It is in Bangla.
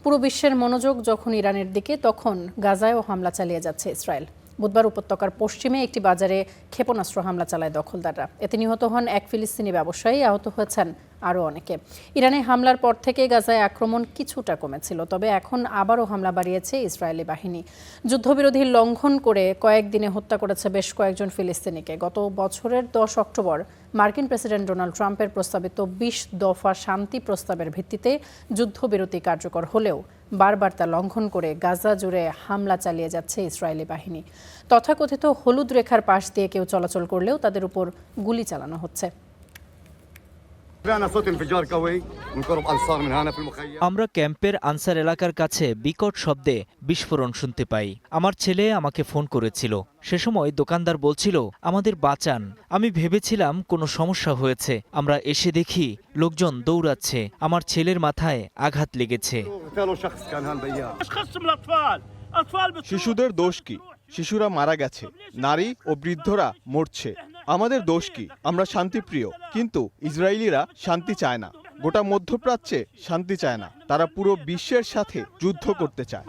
পুরো বিশ্বের মনোযোগ যখন ইরানের দিকে, তখন গাজায়ও হামলা চালিয়ে যাচ্ছে ইসরায়েল। বুধবার উপত্যকার পশ্চিমে একটি বাজারে ক্ষেপণাস্ত্র হামলা চালায় দখলদাররা। এতে নিহত হন এক ফিলিস্তিনি ব্যবসায়ী, আহত হয়েছেন আরও অনেকে। ইরানে হামলার পর থেকে গাজায় আক্রমণ কিছুটা কমেছিল, তবে এখন আবারও হামলা বাড়িয়েছে ইসরায়েলি বাহিনী। যুদ্ধবিরতি লঙ্ঘন করে কয়েকদিনে হত্যা করেছে বেশ কয়েকজন ফিলিস্তিনিকে। গত বছরের 10 অক্টোবর মার্কিন প্রেসিডেন্ট ডোনাল্ড ট্রাম্পের প্রস্তাবিত 20 দফা শান্তি প্রস্তাবের ভিত্তিতে যুদ্ধবিরতি কার্যকর হলেও বারবার তা লঙ্ঘন করে গাজা জুড়ে হামলা চালিয়ে যাচ্ছে ইসরায়েলি বাহিনী। তথাকথিত হলুদ রেখার পাশ দিয়ে কেউ চলাচল করলেও তাদের উপর গুলি চালানো হচ্ছে। আমরা ক্যাম্পের আনসার এলাকার কাছে বিকট শব্দে বিস্ফোরণ শুনতে পাই। আমার ছেলে আমাকে ফোন করেছিল। সে সময় দোকানদার বলছিল, আমাদের বাঁচান। আমি ভেবেছিলাম কোনো সমস্যা হয়েছে। আমরা এসে দেখি লোকজন দৌড়াচ্ছে। আমার ছেলের মাথায় আঘাত লেগেছে। শিশুদের দোষ কি? শিশুরা মারা গেছে, নারী ও বৃদ্ধরা মরছে। আমাদের দোষ কি? আমরা শান্তিপ্রিয়, কিন্তু ইসরায়েলিরা শান্তি চায় না। গোটা মধ্যপ্রাচ্যে শান্তি চায় না, তারা পুরো বিশ্বের সাথে যুদ্ধ করতে চায়।